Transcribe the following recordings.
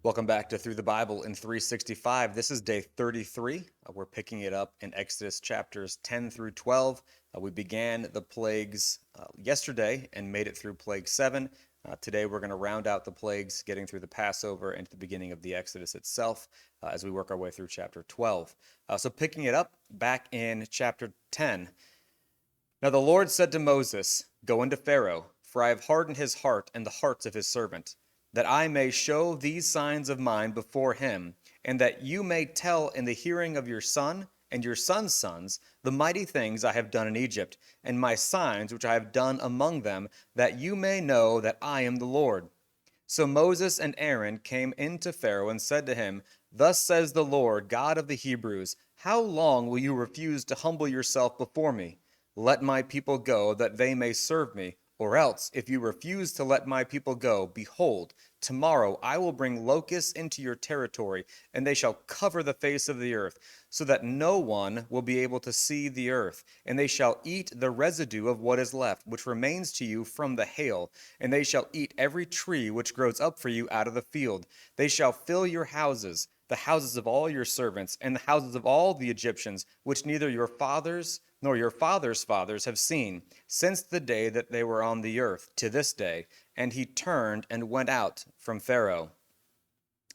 Welcome back to Through the Bible in 365. This is day 33. We're picking it up in Exodus chapters 10 through 12. We began the plagues yesterday and made it through plague 7. Today we're going to round out the plagues, getting through the Passover and to the beginning of the Exodus itself as we work our way through chapter 12. So picking it up back in chapter 10. Now the Lord said to Moses, "Go into Pharaoh, for I have hardened his heart and the hearts of his servant, that I may show these signs of mine before him, and that you may tell in the hearing of your son and your son's sons the mighty things I have done in Egypt, and my signs which I have done among them, that you may know that I am the Lord." So Moses and Aaron came in to Pharaoh and said to him, "Thus says the Lord, God of the Hebrews, how long will you refuse to humble yourself before me? Let my people go, that they may serve me. Or else, if you refuse to let my people go, behold, tomorrow I will bring locusts into your territory, and they shall cover the face of the earth, so that no one will be able to see the earth. And they shall eat the residue of what is left, which remains to you from the hail. And they shall eat every tree which grows up for you out of the field. They shall fill your houses, the houses of all your servants, and the houses of all the Egyptians, which neither your fathers nor your fathers' fathers have seen, since the day that they were on the earth, to this day." And he turned and went out from Pharaoh.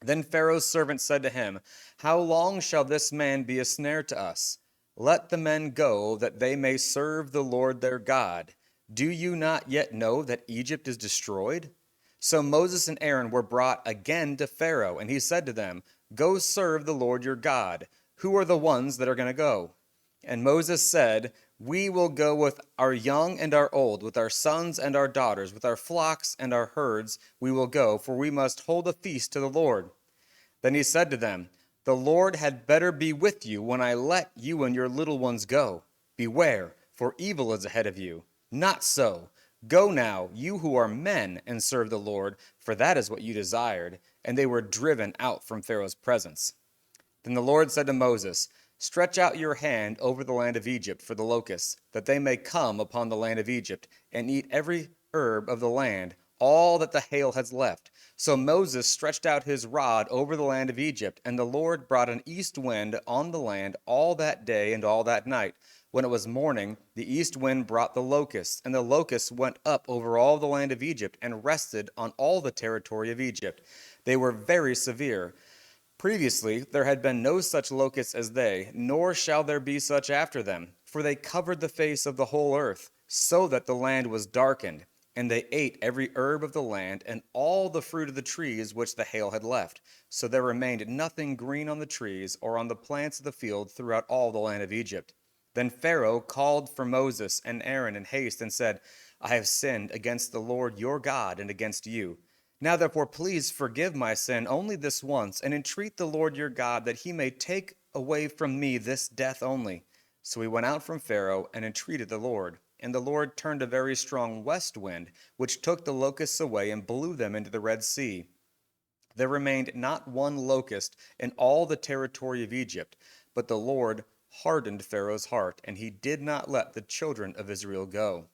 Then Pharaoh's servant said to him, "How long shall this man be a snare to us? Let the men go, that they may serve the Lord their God. Do you not yet know that Egypt is destroyed?" So Moses and Aaron were brought again to Pharaoh, and he said to them, "Go serve the Lord your God. Who are the ones that are going to go?" And Moses said, "We will go with our young and our old, with our sons and our daughters, with our flocks and our herds we will go, for we must hold a feast to the Lord." Then he said to them, "The Lord had better be with you when I let you and your little ones go. Beware, for evil is ahead of you. Not so. Go now, you who are men, and serve the Lord, for that is what you desired." And they were driven out from Pharaoh's presence. Then the Lord said to Moses, "Stretch out your hand over the land of Egypt for the locusts, that they may come upon the land of Egypt, and eat every herb of the land, all that the hail has left." So Moses stretched out his rod over the land of Egypt, and the Lord brought an east wind on the land all that day and all that night. When it was morning, the east wind brought the locusts, and the locusts went up over all the land of Egypt and rested on all the territory of Egypt. They were very severe. Previously there had been no such locusts as they, nor shall there be such after them, for they covered the face of the whole earth, so that the land was darkened. And they ate every herb of the land, and all the fruit of the trees which the hail had left. So there remained nothing green on the trees or on the plants of the field throughout all the land of Egypt. Then Pharaoh called for Moses and Aaron in haste and said, "I have sinned against the Lord your God and against you. Now therefore please forgive my sin only this once, and entreat the Lord your God that he may take away from me this death only." So he went out from Pharaoh and entreated the Lord. And the Lord turned a very strong west wind, which took the locusts away and blew them into the Red Sea. There remained not one locust in all the territory of Egypt, but the Lord hardened Pharaoh's heart, and he did not let the children of Israel go.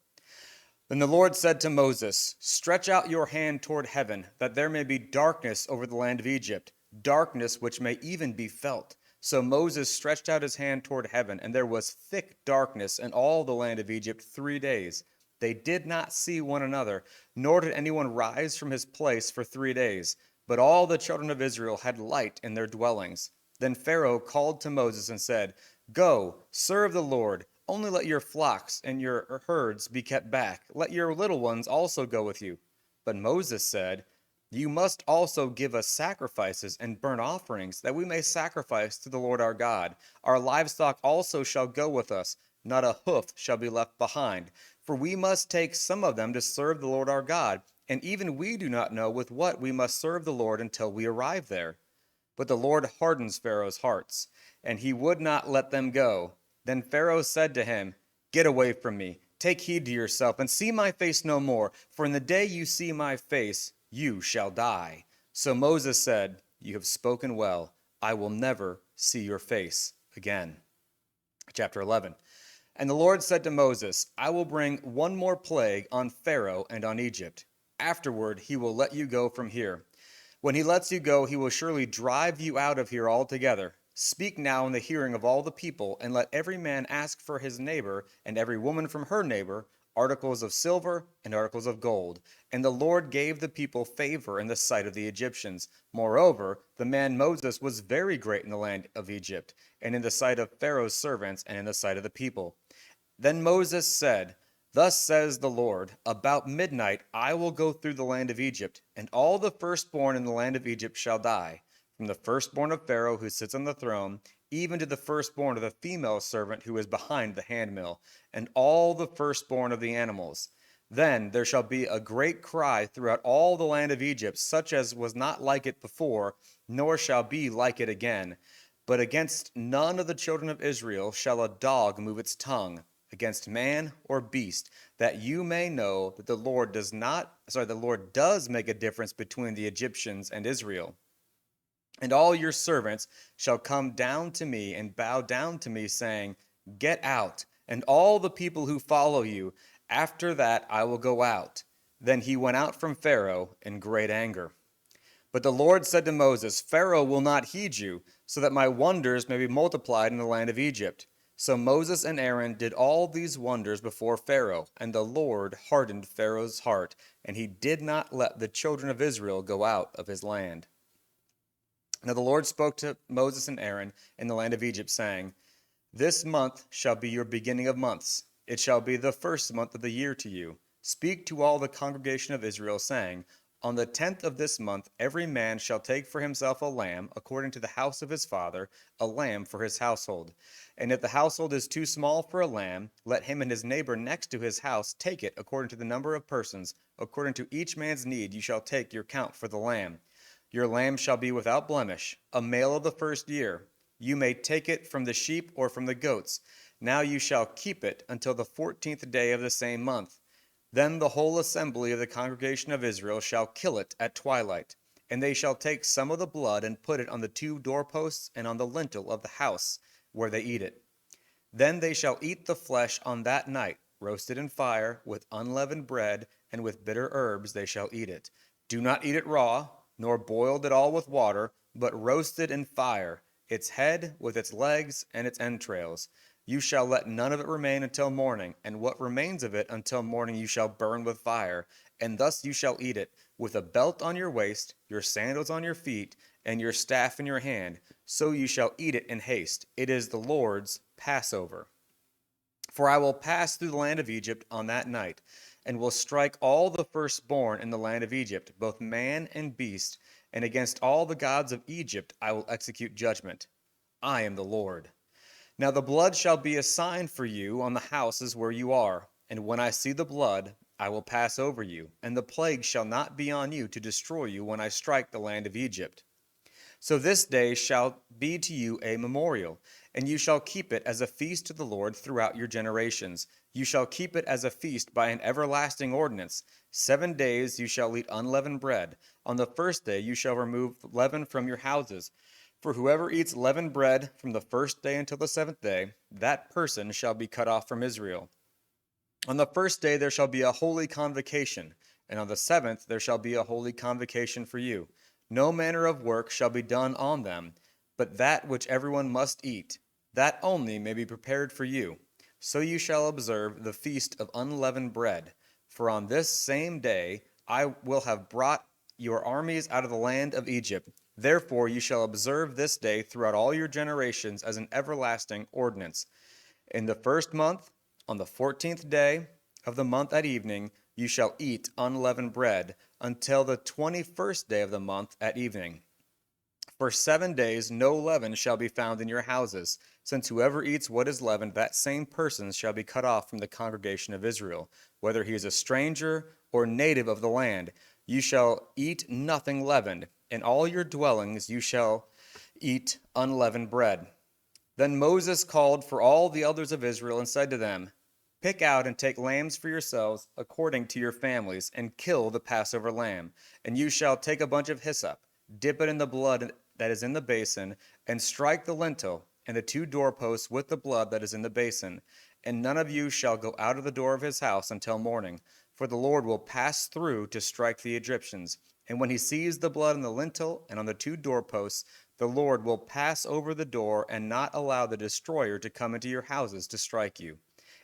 Then the Lord said to Moses, "Stretch out your hand toward heaven, that there may be darkness over the land of Egypt, darkness which may even be felt." So Moses stretched out his hand toward heaven, and there was thick darkness in all the land of Egypt 3 days. They did not see one another, nor did anyone rise from his place for 3 days. But all the children of Israel had light in their dwellings. Then Pharaoh called to Moses and said, "Go, serve the Lord. Only let your flocks and your herds be kept back. Let your little ones also go with you." But Moses said, "You must also give us sacrifices and burnt offerings, that we may sacrifice to the Lord our God. Our livestock also shall go with us. Not a hoof shall be left behind. For we must take some of them to serve the Lord our God. And even we do not know with what we must serve the Lord until we arrive there." But the Lord hardens Pharaoh's hearts, and he would not let them go. Then Pharaoh said to him, "Get away from me. Take heed to yourself, and see my face no more, for in the day you see my face, you shall die." So Moses said, "You have spoken well. I will never see your face again." Chapter 11. And the Lord said to Moses, "I will bring one more plague on Pharaoh and on Egypt. Afterward he will let you go from here. When he lets you go, he will surely drive you out of here altogether. Speak now in the hearing of all the people, and let every man ask for his neighbor, and every woman from her neighbor, articles of silver and articles of gold. And the Lord gave the people favor in the sight of the Egyptians. Moreover, the man Moses was very great in the land of Egypt, and in the sight of Pharaoh's servants, and in the sight of the people. Then Moses said, Thus says the Lord, about midnight I will go through the land of Egypt, and all the firstborn in the land of Egypt shall die, from the firstborn of Pharaoh who sits on the throne, even to the firstborn of the female servant who is behind the handmill, and all the firstborn of the animals. Then there shall be a great cry throughout all the land of Egypt, such as was not like it before, nor shall be like it again. But against none of the children of Israel shall a dog move its tongue, against man or beast, that you may know that the Lord does make a difference between the Egyptians and Israel. And all your servants shall come down to me and bow down to me, saying, Get out, and all the people who follow you. After that I will go out. Then he went out from Pharaoh in great anger. But the Lord said to Moses, Pharaoh will not heed you, so that my wonders may be multiplied in the land of Egypt. So Moses and Aaron did all these wonders before Pharaoh, and the Lord hardened Pharaoh's heart, and he did not let the children of Israel go out of his land. Now the Lord spoke to Moses and Aaron in the land of Egypt, saying, This month shall be your beginning of months. It shall be the first month of the year to you. Speak to all the congregation of Israel, saying, On the 10th of this month every man shall take for himself a lamb, according to the house of his father, a lamb for his household. And if the household is too small for a lamb, let him and his neighbor next to his house take it according to the number of persons. According to each man's need you shall take your count for the lamb. Your lamb shall be without blemish, a male of the first year. You may take it from the sheep or from the goats. Now you shall keep it until the 14th day of the same month. Then the whole assembly of the congregation of Israel shall kill it at twilight. And they shall take some of the blood and put it on the 2 doorposts and on the lintel of the house where they eat it. Then they shall eat the flesh on that night, roasted in fire, with unleavened bread, and with bitter herbs they shall eat it. Do not eat it raw, nor boiled at all with water, but roasted in fire, its head with its legs and its entrails. You shall let none of it remain until morning, and what remains of it until morning you shall burn with fire. And thus you shall eat it, with a belt on your waist, your sandals on your feet, and your staff in your hand. So you shall eat it in haste. It is the Lord's Passover. For I will pass through the land of Egypt on that night, and will strike all the firstborn in the land of Egypt, both man and beast, and against all the gods of Egypt I will execute judgment. I am the Lord. Now the blood shall be a sign for you on the houses where you are, and when I see the blood, I will pass over you, and the plague shall not be on you to destroy you when I strike the land of Egypt. So this day shall be to you a memorial, and you shall keep it as a feast to the Lord throughout your generations. You shall keep it as a feast by an everlasting ordinance. 7 days you shall eat unleavened bread. On the first day you shall remove leaven from your houses. For whoever eats leavened bread from the first day until the 7th day, that person shall be cut off from Israel. On the first day there shall be a holy convocation, and on the 7th there shall be a holy convocation for you. No manner of work shall be done on them, but that which everyone must eat, that only may be prepared for you. So you shall observe the feast of unleavened bread. For on this same day I will have brought your armies out of the land of Egypt. Therefore you shall observe this day throughout all your generations as an everlasting ordinance. In the first month, on the 14th day of the month at evening, you shall eat unleavened bread until the 21st day of the month at evening. For 7 days no leaven shall be found in your houses, since whoever eats what is leavened, that same person shall be cut off from the congregation of Israel, whether he is a stranger or native of the land. You shall eat nothing leavened. In all your dwellings you shall eat unleavened bread. Then Moses called for all the elders of Israel and said to them, Pick out and take lambs for yourselves according to your families, and kill the Passover lamb. And you shall take a bunch of hyssop, dip it in the blood that is in the basin, and strike the lintel and the 2 doorposts with the blood that is in the basin. And none of you shall go out of the door of his house until morning, for the Lord will pass through to strike the Egyptians. And when he sees the blood on the lintel and on the two doorposts, the Lord will pass over the door and not allow the destroyer to come into your houses to strike you.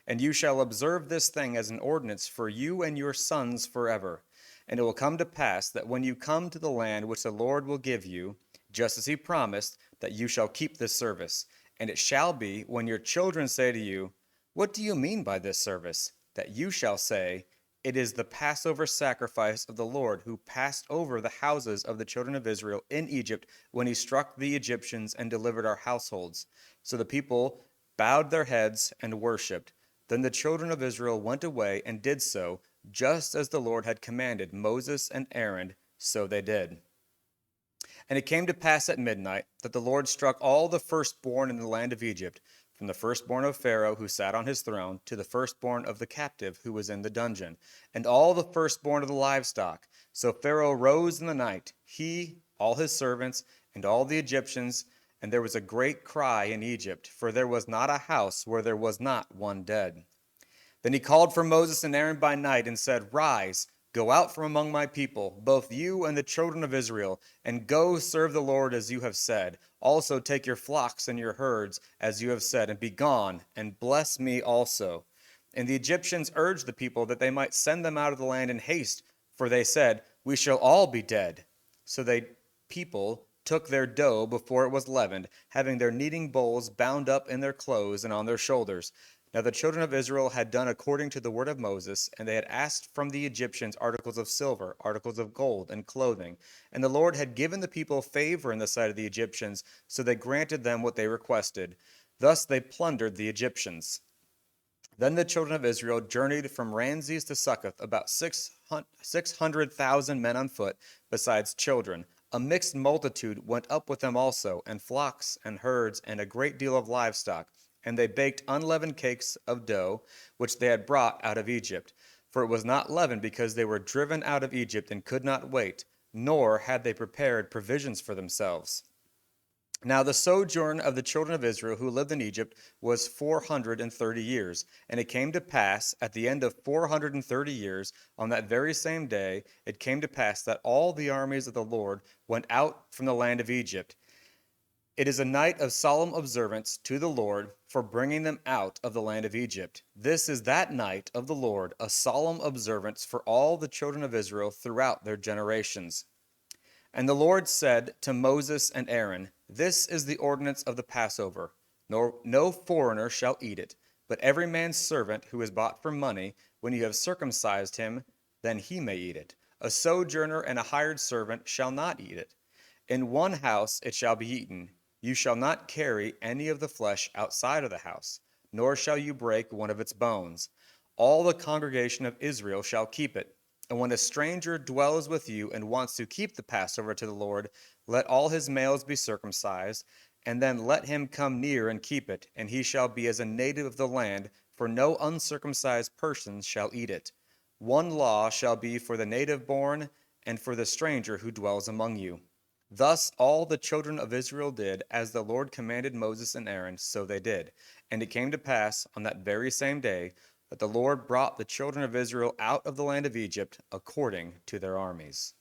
And you shall observe this thing as an ordinance for you and your sons forever. And it will come to pass that when you come to the land which the Lord will give you, just as he promised, that you shall keep this service. And it shall be, when your children say to you, what do you mean by this service? That you shall say, it is the Passover sacrifice of the Lord, who passed over the houses of the children of Israel in Egypt when he struck the Egyptians and delivered our households. So the people bowed their heads and worshipped. Then the children of Israel went away and did so, just as the Lord had commanded Moses and Aaron, so they did. And it came to pass at midnight that the Lord struck all the firstborn in the land of Egypt, from the firstborn of Pharaoh who sat on his throne to the firstborn of the captive who was in the dungeon, and all the firstborn of the livestock. So Pharaoh rose in the night, he, all his servants, and all the Egyptians, and there was a great cry in Egypt, for there was not a house where there was not one dead. Then he called for Moses and Aaron by night and said, rise, go out from among my people, both you and the children of Israel, and go serve the Lord as you have said. Also take your flocks and your herds as you have said, and be gone, and bless me also. And the Egyptians urged the people that they might send them out of the land in haste, for they said, we shall all be dead. So people took their dough before it was leavened, having their kneading bowls bound up in their clothes and on their shoulders. Now the children of Israel had done according to the word of Moses, and they had asked from the Egyptians articles of silver, articles of gold, and clothing. And the Lord had given the people favor in the sight of the Egyptians, so they granted them what they requested. Thus they plundered the Egyptians. Then the children of Israel journeyed from Ramses to Succoth, about 600,000 men on foot, besides children. A mixed multitude went up with them also, and flocks and herds, and a great deal of livestock. And they baked unleavened cakes of dough, which they had brought out of Egypt. For it was not leavened, because they were driven out of Egypt and could not wait, nor had they prepared provisions for themselves. Now the sojourn of the children of Israel who lived in Egypt was 430 years. And it came to pass, at the end of 430 years, on that very same day, it came to pass that all the armies of the Lord went out from the land of Egypt. It is a night of solemn observance to the Lord for bringing them out of the land of Egypt. This is that night of the Lord, a solemn observance for all the children of Israel throughout their generations. And the Lord said to Moses and Aaron, this is the ordinance of the Passover. No foreigner shall eat it, but every man's servant who is bought for money, when you have circumcised him, then he may eat it. A sojourner and a hired servant shall not eat it. In one house it shall be eaten. You shall not carry any of the flesh outside of the house, nor shall you break one of its bones. All the congregation of Israel shall keep it. And when a stranger dwells with you and wants to keep the Passover to the Lord, let all his males be circumcised, and then let him come near and keep it, and he shall be as a native of the land, for no uncircumcised person shall eat it. One law shall be for the native born and for the stranger who dwells among you. Thus all the children of Israel did as the Lord commanded Moses and Aaron, so they did. And it came to pass on that very same day that the Lord brought the children of Israel out of the land of Egypt according to their armies.